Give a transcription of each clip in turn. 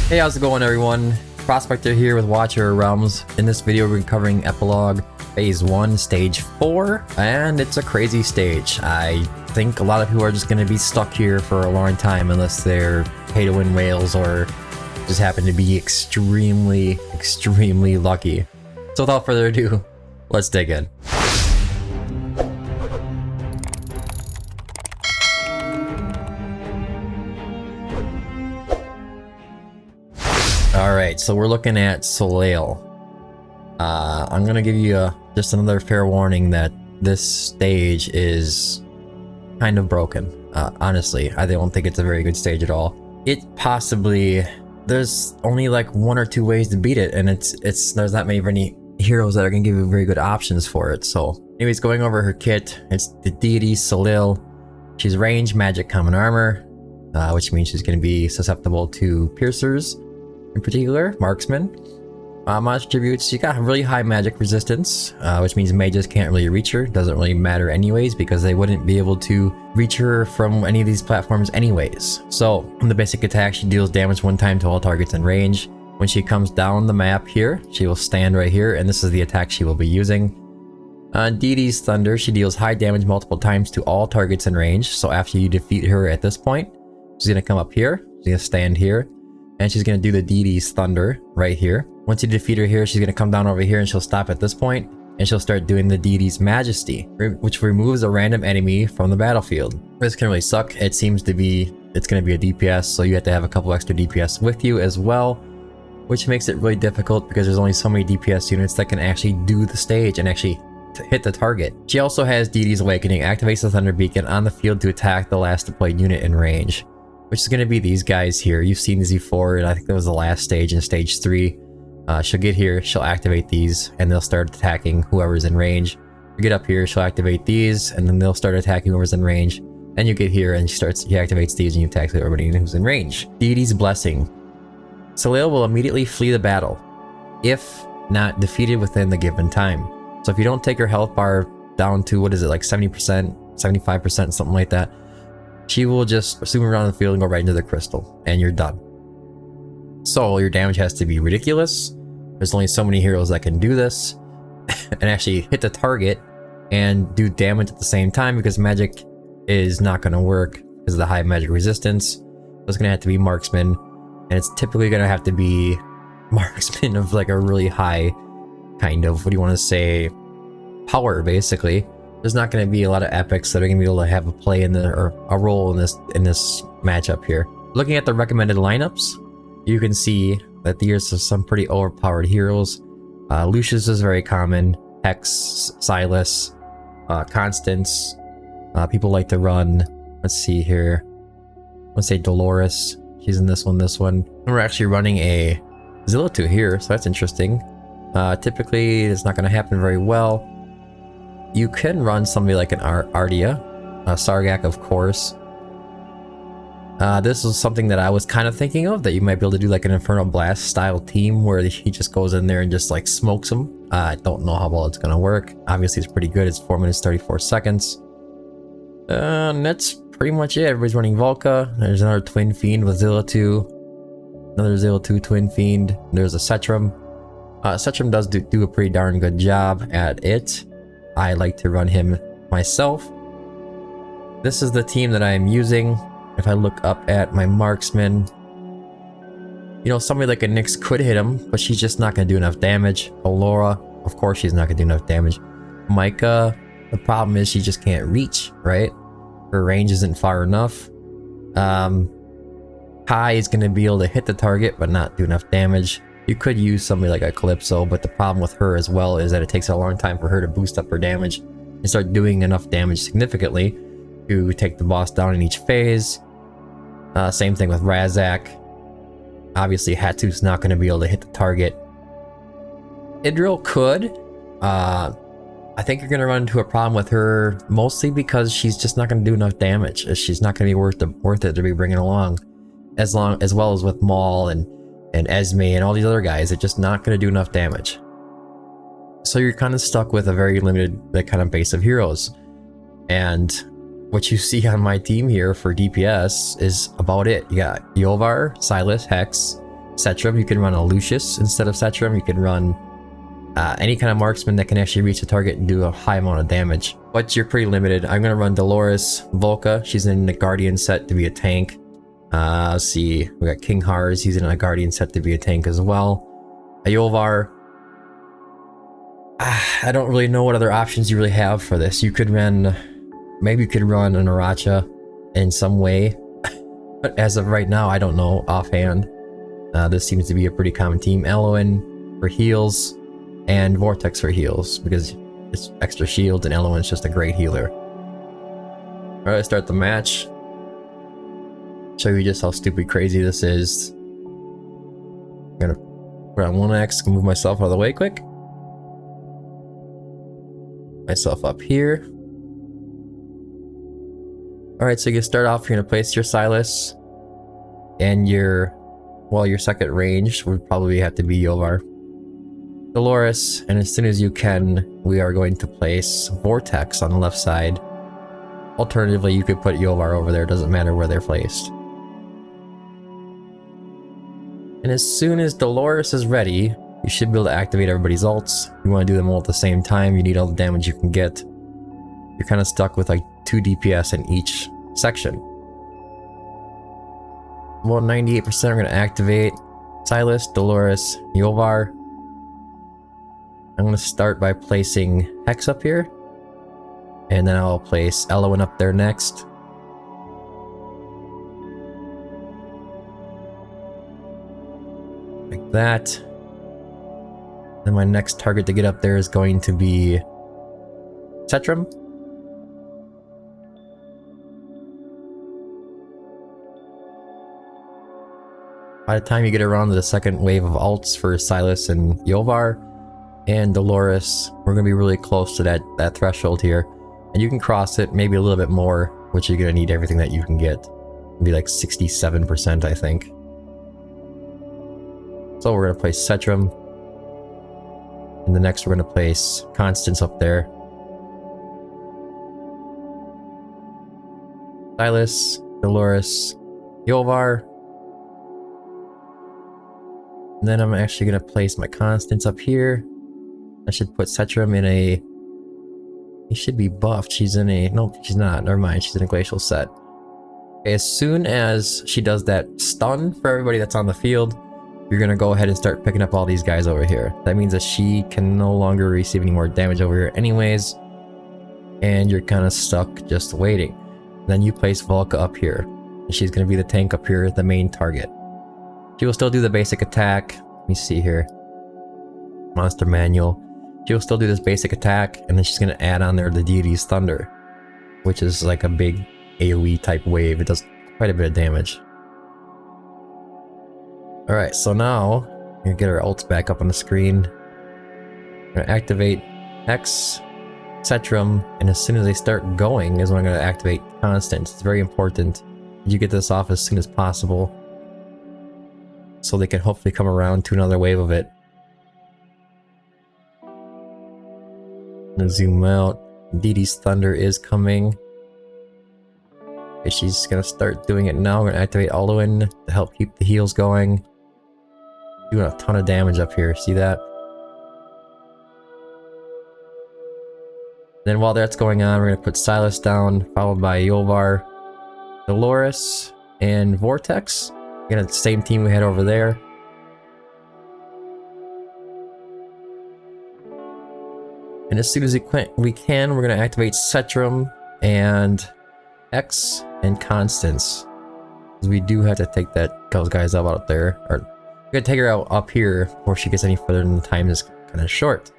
Hey, how's it going everyone? Prospector here with Watcher Realms. In this video we're covering Epilogue Phase 1 Stage 4, and it's a crazy stage. I think a lot of people are just going to be stuck here for a long time unless they're pay-to-win whales or just happen to be extremely lucky. So without further ado, let's dig in. Alright, so we're looking at Soleil. I'm gonna give you just another fair warning that this stage is kind of broken. Honestly, I don't think it's a very good stage at all. There's only like one or two ways to beat it, and there's not many heroes that are gonna give you very good options for it. So anyways, going over her kit, it's the deity Soleil. She's range, magic, common armor, which means she's gonna be susceptible to piercers. In particular, marksman. Monster attributes, she got really high magic resistance, which means mages can't really reach her. Doesn't really matter anyways, because they wouldn't be able to reach her from any of these platforms anyways. So, on the basic attack, she deals damage one time to all targets in range. When she comes down the map here, she will stand right here, and this is the attack she will be using. Deity's Thunder, she deals high damage multiple times to all targets in range. So after you defeat her at this point, she's going to come up here, she's going to stand here, and she's going to do the Deity's Thunder right here. Once you defeat her here, she's going to come down over here and she'll stop at this point, and she'll start doing the Deity's Majesty, which removes a random enemy from the battlefield. This can really suck. It's going to be a DPS, so you have to have a couple extra DPS with you as well, which makes it really difficult because there's only so many DPS units that can actually do the stage and actually hit the target. She also has Deity's Awakening, activates the Thunder Beacon on the field to attack the last deployed unit in range, which is going to be these guys here. You've seen these before, and I think that was the last stage in stage 3. She'll get here, she'll activate these, and they'll start attacking whoever's in range. You get up here, she'll activate these, and then they'll start attacking whoever's in range. Then you get here, and she activates these, and you attack everybody who's in range. Deity's Blessing. Soleil will immediately flee the battle, if not defeated within the given time. So if you don't take her health bar down to, what is it, like 70%, 75%, something like that, she will just zoom around the field and go right into the crystal, and you're done. So your damage has to be ridiculous. There's only so many heroes that can do this and actually hit the target and do damage at the same time, because magic is not going to work because of the high magic resistance. So it's going to have to be marksman, and it's typically going to have to be marksman of like a really high kind of, what do you want to say, power basically. There's not going to be a lot of epics that are going to be able to have a play in or a role in this matchup here. Looking at the recommended lineups, you can see that there's some pretty overpowered heroes. Lucius is very common. Hex, Silas, Constance. People like to run. Let's see here. Let's say Dolores. She's in this one. And we're actually running a Zillitu here, so that's interesting. Typically, it's not going to happen very well. You can run somebody like an Ardia, Sargak, of course. This was something that I was kind of thinking of, that you might be able to do like an Infernal Blast style team where he just goes in there and just like smokes them. I don't know how well it's going to work. Obviously, it's pretty good. It's 4 minutes 34 seconds. And that's pretty much it. Everybody's running Volca. There's another Twin Fiend with Zillitu. Another Zillitu Twin Fiend. There's a Setram. Setram does do a pretty darn good job at it. I like to run him myself. This is the team that I am using. If I look up at my marksman, you know, somebody like a Nyx could hit him, but she's just not going to do enough damage. Allura, of course she's not going to do enough damage. Micah, the problem is she just can't reach, right? Her range isn't far enough. Kai is going to be able to hit the target, but not do enough damage. You could use somebody like a Calypso, but the problem with her as well is that it takes a long time for her to boost up her damage and start doing enough damage significantly to take the boss down in each phase. Same thing with Razak. Obviously, Hatsu's not going to be able to hit the target. Idril could. I think you're going to run into a problem with her, mostly because she's just not going to do enough damage. She's not going to be worth it to be bringing along. As well as with Maul and Esme and all these other guys, they're just not going to do enough damage. So you're kind of stuck with a very limited kind of base of heroes. And what you see on my team here for DPS is about it. You got Yovar, Silas, Hex, Setram. You can run a Lucius instead of Setram. You can run any kind of marksman that can actually reach the target and do a high amount of damage. But you're pretty limited. I'm going to run Dolores Volca. She's in the Guardian set to be a tank. Let's see. We got King Hars. He's in a Guardian set to be a tank as well. Ayolvar. I don't really know what other options you really have for this. You could run... Maybe you could run an Aracha in some way. But as of right now, I don't know offhand. This seems to be a pretty common team. Eloin for heals. And Vortex for heals, because it's extra shield and Eloin's just a great healer. Alright, let's start the match. Show you just how stupid crazy this is. I'm gonna put on 1x, move myself out of the way quick. Myself up here. Alright, so you can start off, you're gonna place your Silas. And your second range would probably have to be Yovar. Dolores, and as soon as you can, we are going to place Vortex on the left side. Alternatively, you could put Yovar over there, doesn't matter where they're placed. And as soon as Dolores is ready, you should be able to activate everybody's ults. You want to do them all at the same time, you need all the damage you can get. You're kind of stuck with like 2 DPS in each section. Well, 98% are going to activate Silas, Dolores, Yovar. I'm going to start by placing Hex up here. And then I'll place Eloin up there next. Like that. Then my next target to get up there is going to be Setram. By the time you get around to the second wave of ults for Silas and Yovar, and Dolores, we're going to be really close to that threshold here. And you can cross it, maybe a little bit more, which you're going to need everything that you can get. It'll be like 67%, I think. So we're going to place Setram. And the next we're going to place Constance up there. Silas, Dolores, Yovar. And then I'm actually going to place my Constance up here. I should put Setram in a... He should be buffed. She's in a... Nope, she's not. Never mind. She's in a glacial set. Okay, as soon as she does that stun for everybody that's on the field, you're going to go ahead and start picking up all these guys over here. That means that she can no longer receive any more damage over here anyways. And you're kind of stuck just waiting. Then you place Volca up here. And she's going to be the tank up here, the main target. She will still do the basic attack. Let me see here. Monster manual. She will still do this basic attack, and then she's going to add on there the Deity's Thunder, which is like a big AoE type wave. It does quite a bit of damage. Alright, so now we're going to get our ults back up on the screen. We're going to activate Hex, Setram, and as soon as they start going is when I'm going to activate Constance. It's very important that you get this off as soon as possible, so they can hopefully come around to another wave of it. I'm gonna zoom out. Deity's Thunder is coming. Okay, she's gonna start doing it now. We're gonna activate Eloin to help keep the heals going. Doing a ton of damage up here, see that? Then while that's going on, we're gonna put Silas down, followed by Yovar, Dolores, and Vortex. Again, it's the same team we had over there. And as soon as we can, we're going to activate Setram and X and Constance. Because we do have to take those guys out there. Or we're going to take her out up here before she gets any further, and the time is kind of short.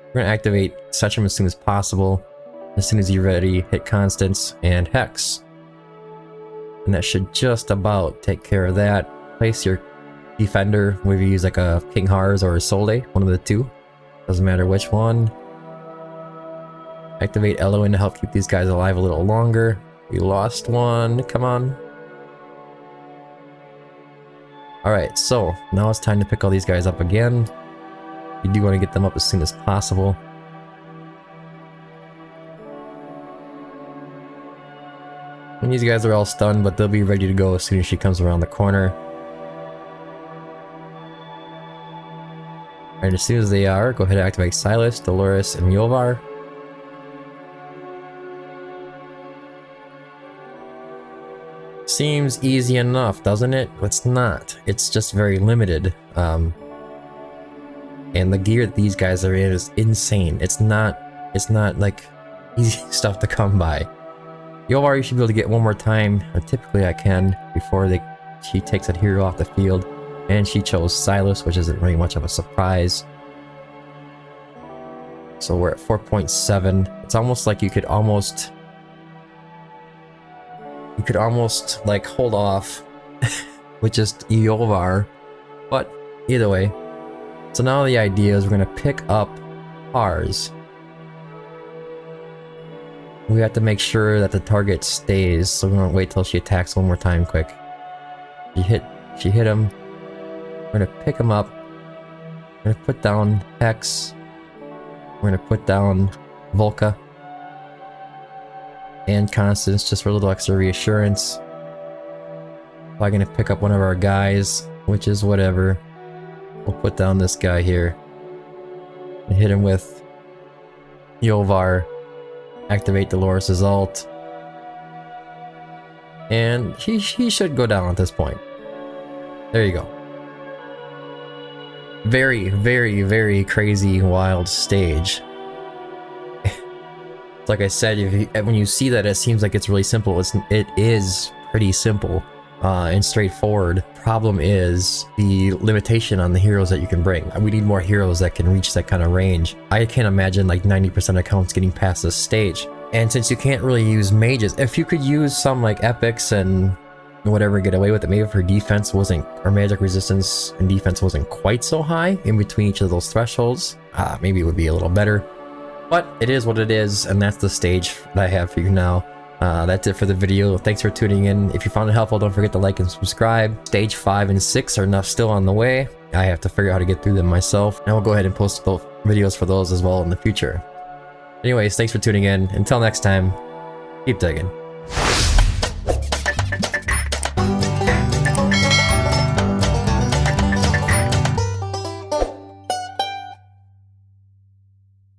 We're going to activate Setram as soon as possible. As soon as you're ready, hit Constance and Hex. And that should just about take care of that. Place your defender, whether you use like a King Hars or a Solde, one of the two. Doesn't matter which one. Activate Eloin to help keep these guys alive a little longer. We lost one, come on. Alright, so now it's time to pick all these guys up again. You do want to get them up as soon as possible. And these guys are all stunned, but they'll be ready to go as soon as she comes around the corner. And as soon as they are, go ahead and activate Silas, Dolores, and Yovar. Seems easy enough, doesn't it? It's not. It's just very limited. And the gear that these guys are in is insane. It's not like easy stuff to come by. Yovar, you should be able to get one more time, or typically I can, before she takes that hero off the field. And she chose Silas, which isn't really much of a surprise. So we're at 4.7. It's almost like you could almost like hold off with just Yovar. But either way. So now the idea is we're gonna pick up ours. We have to make sure that the target stays, so we're gonna wait till she attacks one more time quick. She hit him. We're gonna pick him up. We're gonna put down Hex. We're gonna put down Volca. And Constance, just for a little extra reassurance. I'm gonna pick up one of our guys, which is whatever. We'll put down this guy here. And hit him with Yovar. Activate Dolores' ult. And he should go down at this point. There you go. Very, very, very crazy, wild stage. Like I said, when you see that, it seems like it's really simple. It is pretty simple and straightforward. Problem is the limitation on the heroes that you can bring. We need more heroes that can reach that kind of range. I can't imagine like 90% of accounts getting past this stage. And since you can't really use mages, if you could use some like epics and whatever, get away with it, maybe if her defense wasn't, or magic resistance and defense wasn't quite so high in between each of those thresholds, maybe it would be a little better. But it is what it is, and that's the stage that I have for you now. That's it for the video. Thanks for tuning in. If you found it helpful, don't forget to like and subscribe. Stage 5 and 6 are still on the way. I have to figure out how to get through them myself, and we'll go ahead and post both videos for those as well in the future. Anyways, thanks for tuning in. Until next time, keep digging.